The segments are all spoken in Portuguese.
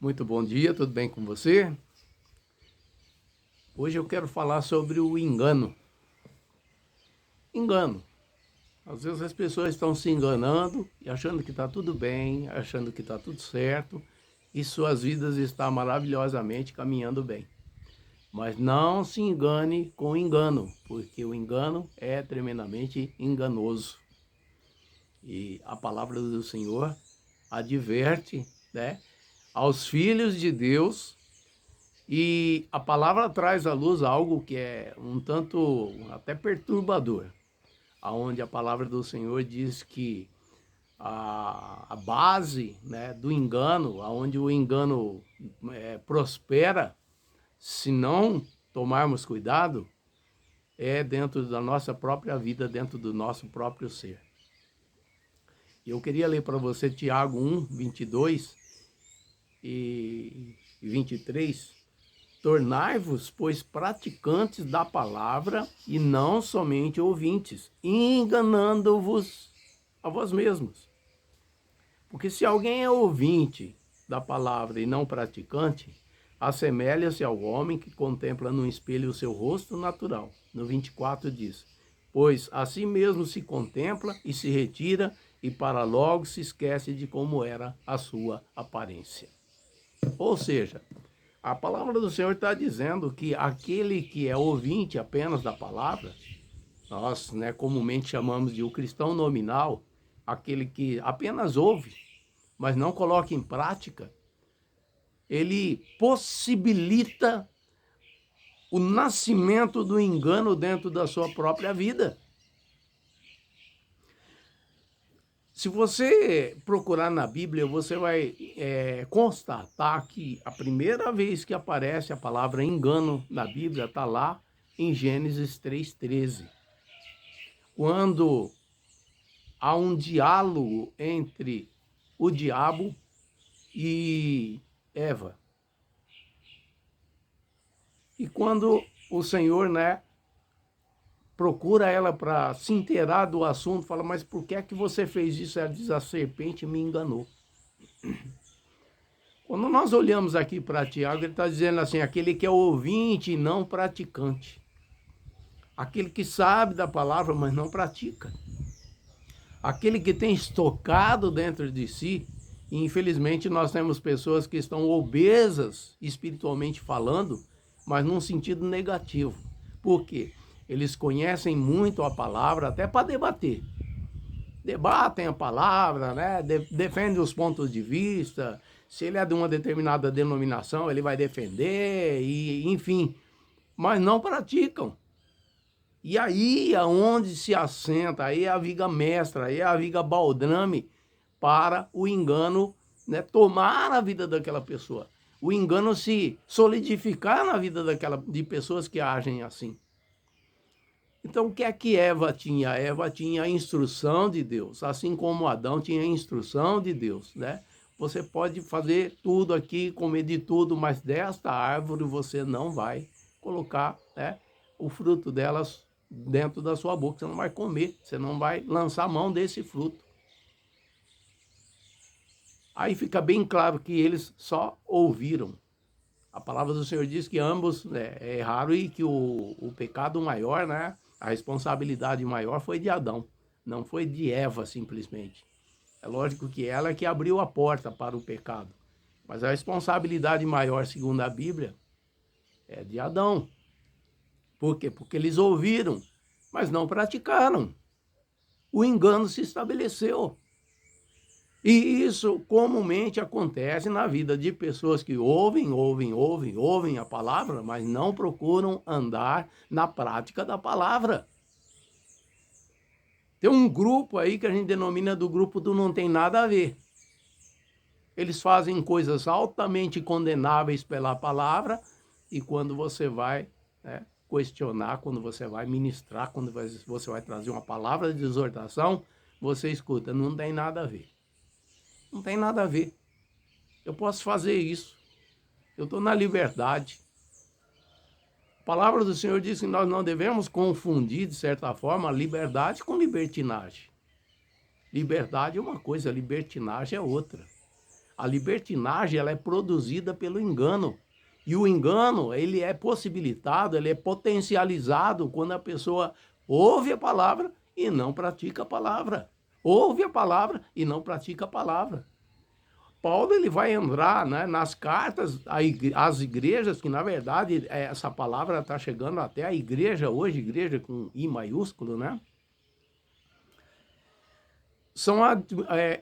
Muito bom dia, tudo bem com você? Hoje eu quero falar sobre o engano. Engano. Às vezes as pessoas estão se enganando e achando que está tudo bem, achando que está tudo certo e suas vidas estão maravilhosamente caminhando bem. Mas não se engane com engano, porque o engano é tremendamente enganoso. E a palavra do Senhor adverte, né, aos filhos de Deus. E a palavra traz à luz algo que é um tanto até perturbador, aonde a palavra do Senhor diz que a base, né, do engano, aonde o engano prospera, se não tomarmos cuidado, é dentro da nossa própria vida, dentro do nosso próprio ser. Eu queria ler para você Tiago 1, 22 e 23. Tornai-vos, pois, praticantes da palavra e não somente ouvintes, enganando-vos a vós mesmos. Porque se alguém é ouvinte da palavra e não praticante, assemelha-se ao homem que contempla no espelho o seu rosto natural. No 24 diz, pois a si mesmo se contempla e se retira e para logo se esquece de como era a sua aparência. Ou seja, a palavra do Senhor está dizendo que aquele que é ouvinte apenas da palavra, nós, né, comumente chamamos de o cristão nominal, aquele que apenas ouve, mas não coloca em prática, ele possibilita o nascimento do engano dentro da sua própria vida. Se você procurar na Bíblia, você vai constatar que a primeira vez que aparece a palavra engano na Bíblia está lá em Gênesis 3,13. Quando há um diálogo entre o diabo e Eva. E quando o Senhor, né, procura ela para se inteirar do assunto, fala, mas por que é que você fez isso? Ela diz, a serpente me enganou. Quando nós olhamos aqui para Tiago, ele está dizendo assim, aquele que é ouvinte e não praticante. Aquele que sabe da palavra, mas não pratica. Aquele que tem estocado dentro de si, e infelizmente nós temos pessoas que estão obesas, espiritualmente falando, mas num sentido negativo. Por quê? Eles conhecem muito a palavra até para debater. Debatem a palavra, né? Defendem os pontos de vista. Se ele é de uma determinada denominação, ele vai defender, e enfim, mas não praticam. E aí aonde se assenta, aí é a viga mestra, aí é a viga baldrame para o engano, né, tomar a vida daquela pessoa. O engano se solidificar na vida de pessoas que agem assim. Então, o que é que Eva tinha? Eva tinha a instrução de Deus, assim como Adão tinha a instrução de Deus, né? Você pode fazer tudo aqui, comer de tudo, mas desta árvore você não vai colocar, né, o fruto delas dentro da sua boca. Você não vai comer, você não vai lançar mão desse fruto. Aí fica bem claro que eles só ouviram. A palavra do Senhor diz que ambos erraram e que o pecado maior, né, a responsabilidade maior foi de Adão, não foi de Eva simplesmente. É lógico que ela é que abriu a porta para o pecado, mas a responsabilidade maior, segundo a Bíblia, é de Adão. Por quê? Porque eles ouviram, mas não praticaram. O engano se estabeleceu. E isso comumente acontece na vida de pessoas que ouvem a palavra, mas não procuram andar na prática da palavra. Tem um grupo aí que a gente denomina do grupo do não tem nada a ver. Eles fazem coisas altamente condenáveis pela palavra e quando você vai, né, questionar, quando você vai ministrar, quando você vai trazer uma palavra de exortação, você escuta, não tem nada a ver. Não tem nada a ver. Eu posso fazer isso. Eu estou na liberdade. A palavra do Senhor diz que nós não devemos confundir, de certa forma, liberdade com libertinagem. Liberdade é uma coisa, libertinagem é outra. A libertinagem, ela é produzida pelo engano. E o engano, ele é possibilitado, ele é potencializado quando a pessoa ouve a palavra e não pratica a palavra. Ouve a palavra e não pratica a palavra. Paulo, ele vai entrar, né, nas cartas às igrejas, que na verdade essa palavra está chegando até a igreja hoje, igreja com I maiúsculo, né? São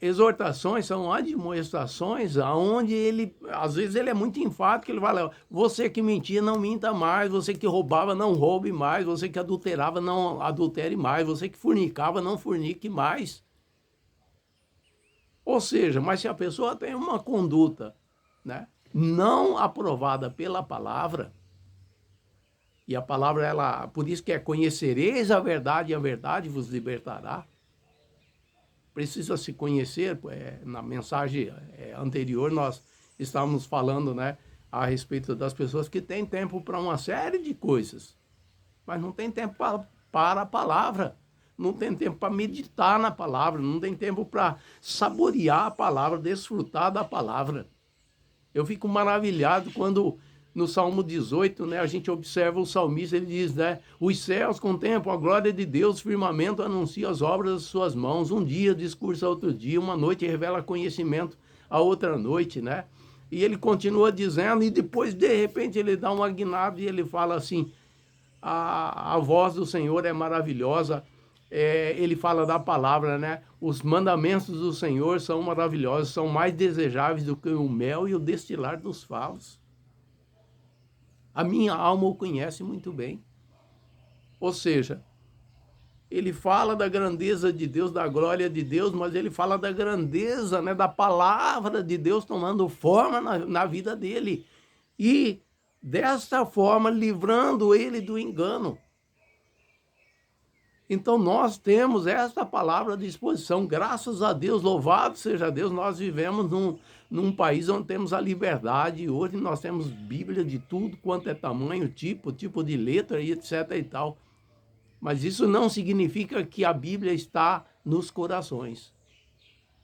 exortações, são admoestações, onde ele, às vezes ele é muito enfático, ele fala, você que mentia, não minta mais, você que roubava, não roube mais, você que adulterava, não adultere mais, você que fornicava, não fornique mais. Ou seja, mas se a pessoa tem uma conduta, né, não aprovada pela palavra, e a palavra, ela, por isso que é conhecereis a verdade e a verdade vos libertará. Precisa se conhecer, na mensagem anterior nós estávamos falando, né, a respeito das pessoas que têm tempo para uma série de coisas, mas não tem tempo para a palavra, não tem tempo para meditar na palavra, não tem tempo para saborear a palavra, desfrutar da palavra. Eu fico maravilhado quando no Salmo 18, né, a gente observa o salmista, ele diz, né, os céus contemplam a glória de Deus, o firmamento anuncia as obras das suas mãos, um dia discursa outro dia, uma noite revela conhecimento a outra noite, né? E ele continua dizendo, e depois, de repente, ele dá uma guinada e ele fala assim, a voz do Senhor é maravilhosa, ele fala da palavra, né? Os mandamentos do Senhor são maravilhosos, são mais desejáveis do que o mel e o destilar dos favos. A minha alma o conhece muito bem. Ou seja, ele fala da grandeza de Deus, da glória de Deus, mas ele fala da grandeza, né, da palavra de Deus tomando forma na vida dele. E, desta forma, livrando ele do engano. Então, nós temos esta palavra à disposição. Graças a Deus, louvado seja Deus, nós vivemos num país onde temos a liberdade. Hoje nós temos Bíblia de tudo quanto é tamanho, tipo de letra e etc. e tal. Mas isso não significa que a Bíblia está nos corações.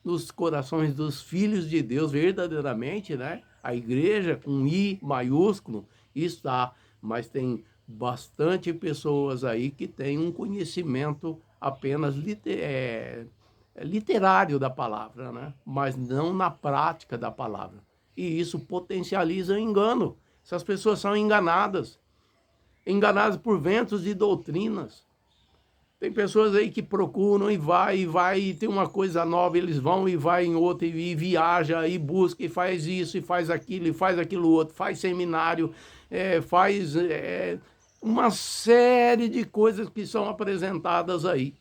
Nos corações dos filhos de Deus, verdadeiramente, né? A igreja com I maiúsculo está, mas tem bastante pessoas aí que têm um conhecimento apenas literário da palavra, né? Mas não na prática da palavra. E isso potencializa o engano. Essas pessoas são enganadas por ventos de doutrinas. Tem pessoas aí que procuram e vai, e tem uma coisa nova, eles vão e vai em outra, e viaja, e busca, e faz isso, e faz aquilo outro, faz seminário, faz uma série de coisas que são apresentadas aí.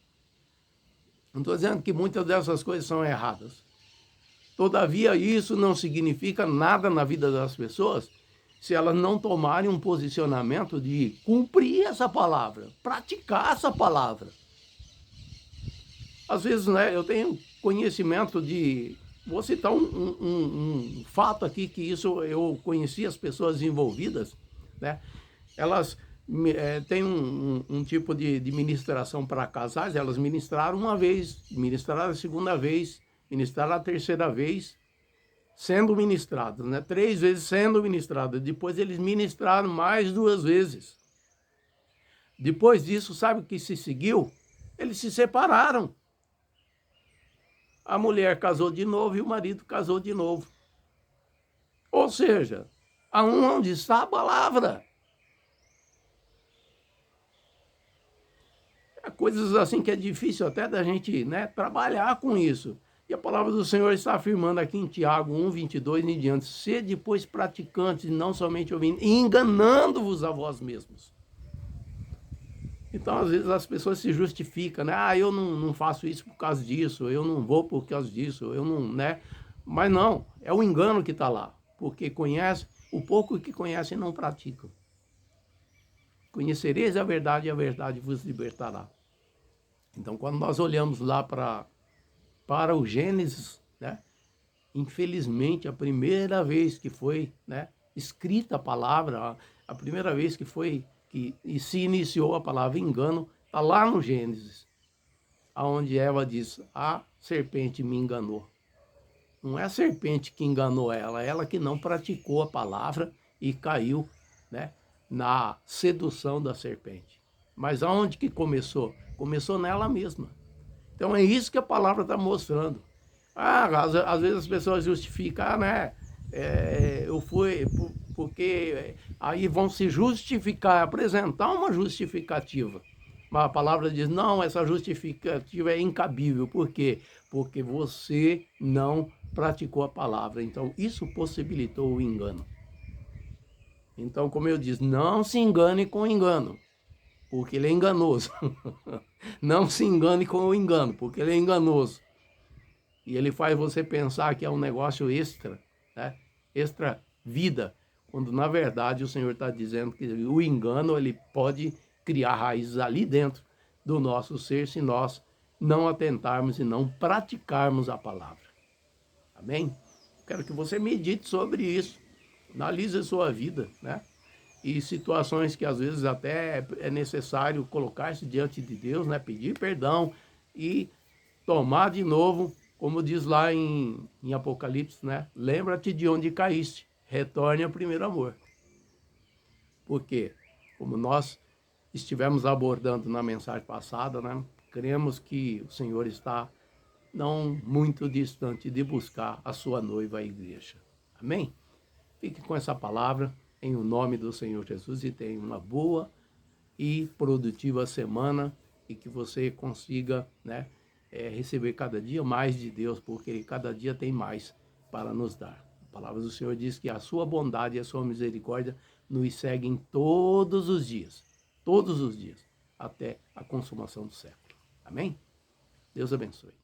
Não estou dizendo que muitas dessas coisas são erradas. Todavia, isso não significa nada na vida das pessoas se elas não tomarem um posicionamento de cumprir essa palavra, praticar essa palavra. Às vezes, né, eu tenho conhecimento de... Vou citar um fato aqui, que isso eu conheci as pessoas envolvidas, né? Elas têm um tipo de ministração para casais, elas ministraram uma vez, ministraram a segunda vez, ministraram a terceira vez, sendo ministradas, né? 3 vezes sendo ministradas. Depois eles ministraram mais 2 vezes. Depois disso, sabe o que se seguiu? Eles se separaram. A mulher casou de novo e o marido casou de novo. Ou seja, aonde está a palavra? Coisas assim que é difícil até da gente, né, trabalhar com isso. E a palavra do Senhor está afirmando aqui em Tiago 1, 22 em diante. Sede, pois, praticantes, não somente ouvindo, e enganando-vos a vós mesmos. Então, às vezes, as pessoas se justificam, né? Ah, eu não faço isso por causa disso, eu não vou por causa disso, eu não, né? Mas não, é o engano que está lá. Porque conhece, o pouco que conhecem não praticam. Conhecereis a verdade e a verdade vos libertará. Então, quando nós olhamos lá para o Gênesis, né? Infelizmente, a primeira vez que foi, né, escrita a palavra, a primeira vez que se iniciou a palavra engano, está lá no Gênesis, onde Eva diz, a serpente me enganou. Não é a serpente que enganou ela que não praticou a palavra e caiu, né, na sedução da serpente. Mas aonde que começou? Começou nela mesma. Então é isso que a palavra está mostrando. Às vezes as pessoas justificam, né? Eu fui porque aí vão se justificar, apresentar uma justificativa. Mas a palavra diz, não, essa justificativa é incabível. Por quê? Porque você não praticou a palavra. Então isso possibilitou o engano. Então, como eu disse, não se engane com o engano, porque ele é enganoso. Não se engane com o engano, porque ele é enganoso. E ele faz você pensar que é um negócio extra, né? Extra vida, quando na verdade o Senhor está dizendo que o engano ele pode criar raízes ali dentro do nosso ser se nós não atentarmos e não praticarmos a palavra. Amém? Quero que você medite sobre isso, analise a sua vida, né? E situações que às vezes até é necessário colocar-se diante de Deus, né? Pedir perdão e tomar de novo, como diz lá em Apocalipse, né? Lembra-te de onde caíste, retorne ao primeiro amor. Porque, como nós estivemos abordando na mensagem passada, né? Cremos que o Senhor está não muito distante de buscar a sua noiva, a igreja. Amém? Fique com essa palavra em o nome do Senhor Jesus e tenha uma boa e produtiva semana e que você consiga, né, receber cada dia mais de Deus, porque Ele cada dia tem mais para nos dar. A palavra do Senhor diz que a sua bondade e a sua misericórdia nos seguem todos os dias, até a consumação do século. Amém? Deus abençoe.